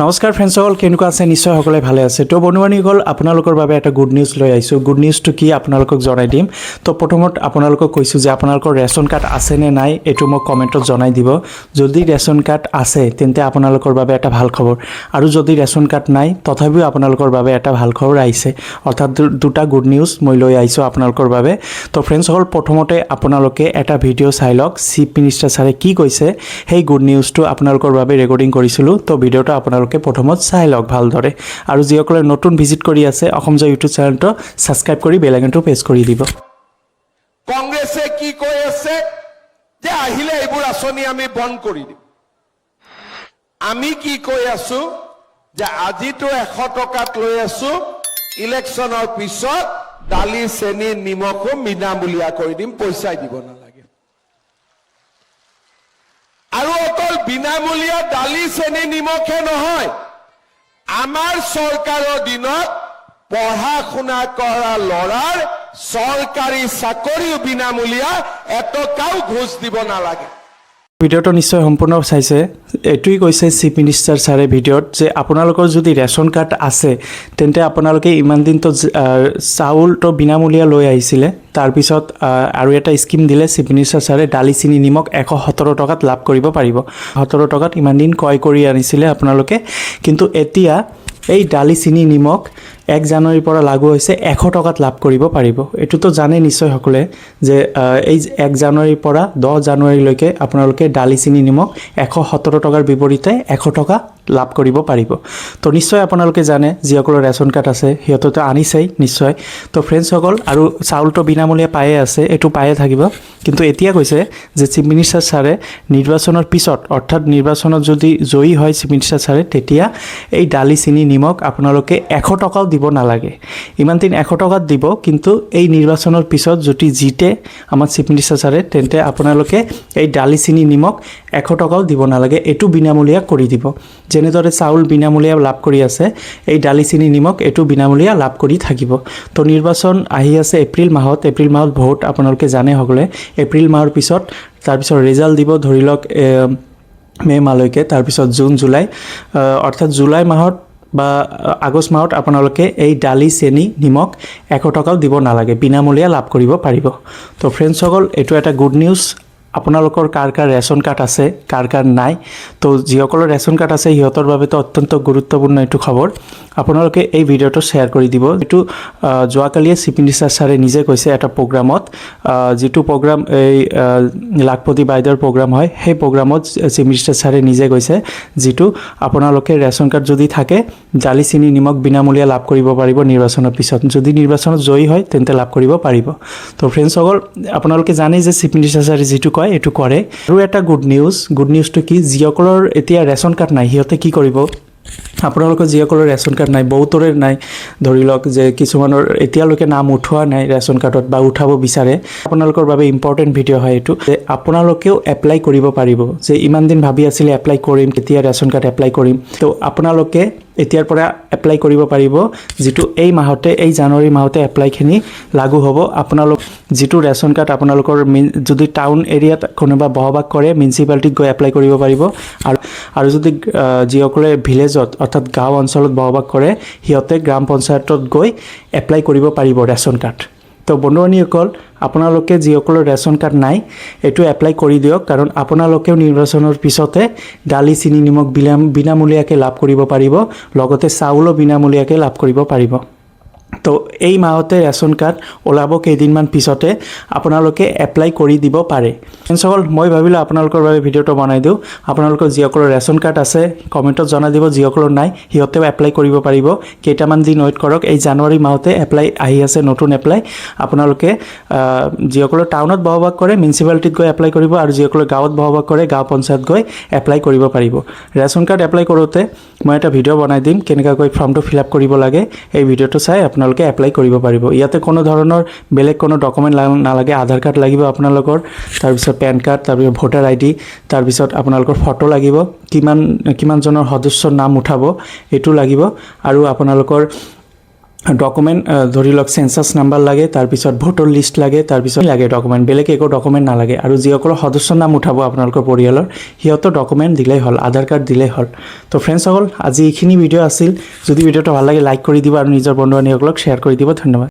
নমস্কাৰ ফ্ৰেণ্ডসকল, কেনেকুৱা আছে? নিশ্চয় সকলোৱে ভালে আছে। তো বন্ধুবান্ধৱীসকল, আপোনালোকৰ বাবে এটা গুড নিউজ লৈ আহিছোঁ। গুড নিউজটো কি আপোনালোকক জনাই দিম। তো প্ৰথমত আপোনালোকক কৈছোঁ যে আপোনালোকৰ ৰেচন কাৰ্ড আছে নে নাই এইটো মোক কমেণ্টত জনাই দিব। যদি ৰেচন কাৰ্ড আছে তেন্তে আপোনালোকৰ বাবে এটা ভাল খবৰ, আৰু যদি ৰেচন কাৰ্ড নাই তথাপিও আপোনালোকৰ বাবে এটা ভাল খবৰ আহিছে। অৰ্থাৎ দুটা গুড নিউজ মই লৈ আহিছোঁ আপোনালোকৰ বাবে। তো ফ্ৰেণ্ডসকল, প্ৰথমতে আপোনালোকে এটা ভিডিঅ' চাই লওক। চিফ মিনিষ্টাৰ ছাৰে কি কৈছে সেই গুড নিউজটো আপোনালোকৰ বাবে ৰেকৰ্ডিং কৰিছিলোঁ। তো ভিডিঅ'টো আপোনালোকে প্ৰথমত চাই লওক ভালদৰে, আৰু যিসকলে নতুন ভিজিট কৰি আছে অসম জয় ইউটিউব চেনেলটো ছাবস্ক্ৰাইব কৰি বেল আইকনটো প্ৰেছ কৰি দিব। কংগ্ৰেছে কি কৈ আছে যে আহিলে এইবোৰ আঁচনি আমি বন্ধ কৰি দিম। আমি কি কৈ আছো যে আজিতো 100 টকাত লৈ আছো, ইলেকশ্যনৰ পিছত দালি চেনি নিমখো বিনামূলীয়া কৰি দিম, পইচাই দিব নালাগে। আৰু অকল বিনামূলীয়া দালি চেনি নিমখে নহয়, আমাৰ চৰকাৰৰ দিনত পঢ়া শুনা কৰা ল'ৰাৰ চৰকাৰী চাকৰিও বিনামূলীয়া, এটকাও ঘোষ দিব নালাগে। ভিডিঅ'টো নিশ্চয় সম্পূৰ্ণ চাইছে। এইটোৱেই কৈছে চিফ মিনিষ্টাৰ ছাৰে ভিডিঅ'ত যে আপোনালোকৰ যদি ৰেচন কাৰ্ড আছে তেন্তে আপোনালোকে ইমান দিনতো চাউলটো বিনামূলীয়া লৈ আহিছিলে। তাৰপিছত আৰু এটা স্কিম দিলে চিফ মিনিষ্টাৰ ছাৰে, দালি চেনি নিমখ 117 টকাত লাভ কৰিব পাৰিব। 17 টকাত ইমান দিন ক্ৰয় কৰি আনিছিলে আপোনালোকে, কিন্তু এতিয়া এই দালি চেনি নিমখ 1 জানুৱাৰীৰ পৰা লাগু হৈছে, 100 টকাত লাভ কৰিব পাৰিব। এইটোতো জানে নিশ্চয় সকলোৱে যে এই 1 জানুৱাৰীৰ পৰা 10 জানুৱাৰীলৈকে আপোনালোকে দালি চেনি নিমখ 117 টকাৰ বিপৰীতে 100 টকা লাভ কৰিব পাৰিব। তো নিশ্চয় আপোনালোকে জানে, যিসকলৰ ৰেচন কাৰ্ড আছে সিহঁতেতো আনিছেই নিশ্চয়। তো ফ্ৰেণ্ডসকল, আৰু চাউলটো বিনামূলীয়া পায়ে আছে, এইটো পায়ে থাকিব। কিন্তু এতিয়া কৈছে যে চিফ মিনিষ্টাৰ ছাৰে নিৰ্বাচনৰ পিছত, অৰ্থাৎ নিৰ্বাচনত যদি জয়ী হয় চিফ মিনিষ্টাৰ ছাৰে, তেতিয়া এই দালি চেনি নিমখ আপোনালোকে 100 টকাও দিব নালাগে। ইমান দিন 100 টকাত দিব, কিন্তু এই নিৰ্বাচনৰ পিছত যদি জিতে আমাৰ চিফ মিনিষ্টাৰ ছাৰে, তেন্তে আপোনালোকে এই দালি চেনি নিমখ 100 টকাও দিব নালাগে, এইটো বিনামূলীয়া কৰি দিব। যেনেদৰে চাউল বিনামূলীয়া লাভ কৰি আছে, এই দালি চেনি নিমখ এইটো বিনামূলীয়া লাভ কৰি থাকিব। তো নিৰ্বাচন আহি আছে এপ্ৰিল মাহত ভোট আপোনালোকে জানে সকলোৱে। এপ্ৰিল মাহৰ পিছত তাৰপিছত ৰিজাল্ট দিব, ধৰি লওক মে' মাহলৈকে, তাৰপিছত জুন জুলাই, অৰ্থাৎ জুলাই মাহত বা আগষ্ট মাহত আপোনালোকে এই দালি চেনি নিমখ 100 টকাও দিব নালাগে, বিনামূলীয়া লাভ কৰিব পাৰিব। তো ফ্ৰেণ্ডসকল, এইটো এটা গুড নিউজ। আপোনালোকৰ কাৰ ৰেচন কাৰ্ড আছে, কাৰ নাই, তো যিসকলৰ ৰেচন কাৰ্ড আছে সিহঁতৰ বাবেতো অত্যন্ত গুৰুত্বপূৰ্ণ এইটো খবৰ। আপোনালোকে এই ভিডিঅ'টো শ্বেয়াৰ কৰি দিব। এইটো যোৱাকালিয়ে চিফ মিনিষ্টাৰ ছাৰে নিজে কৈছে এটা প্ৰগ্ৰামত, যিটো প্ৰগ্ৰাম এই লাখপতি বাইদেউৰ প্ৰগ্ৰাম হয়, সেই প্ৰগ্ৰামত চিফ মিনিষ্টাৰ ছাৰে নিজে কৈছে, যিটো আপোনালোকে ৰেচন কাৰ্ড যদি থাকে দালি চেনি নিমখ বিনামূলীয়া লাভ কৰিব পাৰিব নিৰ্বাচনৰ পিছত। যদি নিৰ্বাচনত জয়ী হয় তেন্তে লাভ কৰিব পাৰিব। তো ফ্ৰেণ্ডসকল, আপোনালোকে জানে যে চিফ মিনিষ্টাৰ ছাৰে যিটো কয় এইটো কৰে। আৰু এটা গুড নিউজটো কি, যিসকলৰ এতিয়া ৰেচন কাৰ্ড নাই সিহঁতে কি কৰিব, আপোনালোকৰ যিসকলৰ ৰেচন কাৰ্ড নাই, বহুতৰে নাই, ধৰি লওক যে কিছুমানৰ এতিয়ালৈকে নাম উঠোৱা নাই ৰেচন কাৰ্ডত বা উঠাব বিচাৰে, আপোনালোকৰ বাবে ইম্পৰ্টেণ্ট ভিডিঅ' হয় এইটো, যে আপোনালোকেও এপ্লাই কৰিব পাৰিব। যে ইমান দিন ভাবি আছিলে এপ্লাই কৰিম, কেতিয়া ৰেচন কাৰ্ড এপ্লাই কৰিম, তো আপোনালোকে এতিয়াৰ পৰা এপ্লাই কৰিব পাৰিব। যিটো এই মাহতে, এই জানুৱাৰী মাহতে এপ্লাইখিনি লাগু হ'ব। আপোনালোক যিটো ৰেচন কাৰ্ড আপোনালোকৰ যদি টাউন এৰিয়াত কোনোবা বসবাস কৰে, মিউনিচিপালিটিত গৈ এপ্লাই কৰিব পাৰিব। আৰু যদি যিসকলে ভিলেজত, অৰ্থাৎ গাঁও অঞ্চলত বসবাস কৰে, সিহঁতে গ্ৰাম পঞ্চায়তত গৈ এপ্লাই কৰিব পাৰিব ৰেচন কাৰ্ড। তো বন্ধুবান্ধৱীসকল, আপোনালোকে যিসকলৰ ৰেচন কাৰ্ড নাই এইটো এপ্লাই কৰি দিয়ক, কাৰণ আপোনালোকেও নিৰ্বাচনৰ পিছতে দালি চেনি নিমখ বিনামূলীয়াকৈ লাভ কৰিব পাৰিব, লগতে চাউলো বিনামূলীয়াকৈ লাভ কৰিব পাৰিব। তো এই মাহতে ৰেচন কাৰ্ড ওলাব, কেইদিনমান পিছতে আপোনালোকে এপ্লাই কৰি দিব পাৰে। ফ্ৰেণ্ডসকল, মই ভাবিলোঁ আপোনালোকৰ বাবে ভিডিঅ'টো বনাই দিওঁ। আপোনালোকৰ যিসকলৰ ৰেচন কাৰ্ড আছে কমেণ্টত জনাই দিব, যিসকলৰ নাই সিহঁতেও এপ্লাই কৰিব পাৰিব। কেইটামান দিন ৱেইট কৰক, এই জানুৱাৰী মাহতে এপ্লাই আহি আছে, নতুন এপ্লাই। আপোনালোকে যিসকলৰ টাউনত বসবাস কৰে মিউনিচিপালিটিত গৈ এপ্লাই কৰিব, আৰু যিসকলে গাঁৱত বসবাস কৰে গাঁও পঞ্চায়ত গৈ এপ্লাই কৰিব পাৰিব। ৰেচন কাৰ্ড এপ্লাই কৰোঁতে মই এটা ভিডিঅ' বনাই দিম, কেনেকৈ ফৰ্মটো ফিল আপ কৰিব লাগে। এই ভিডিঅ'টো চাই আপোনালোকে এপ্লাই কৰিব পাৰিব। ইয়াতে কোনো ধৰণৰ বেলেগ কোনো ডকুমেণ্ট নালাগে। আধাৰ কাৰ্ড লাগিব আপোনালোকৰ, তাৰপিছত পেন কাৰ্ড, তাৰপিছত ভোটাৰ ID, তাৰপিছত আপোনালোকৰ ফটো লাগিব, কিমানজনৰ সদস্যৰ নাম উঠাব এইটো লাগিব, আৰু আপোনালোকৰ ডকুমেণ্ট ধৰি লওক চেঞ্চাছ নাম্বাৰ লাগে, তাৰপিছত ভোটাৰ লিষ্ট লাগে, তাৰপিছত লাগে ডকুমেণ্ট, বেলেগ একো ডকুমেণ্ট নালাগে। আৰু যিসকলৰ সদস্যৰ নাম উঠাব আপোনালোকৰ পৰিয়ালৰ, সিহঁতৰ ডকুমেণ্ট দিলেই হ'ল, আধাৰ কাৰ্ড দিলেই হ'ল। তো ফ্ৰেণ্ডসকল, আজি এইখিনি ভিডিঅ' আছিল। যদি ভিডিঅ'টো ভাল লাগে লাইক কৰি দিব আৰু নিজৰ বন্ধু বান্ধৱীসকলক শ্বেয়াৰ কৰি দিব। ধন্যবাদ।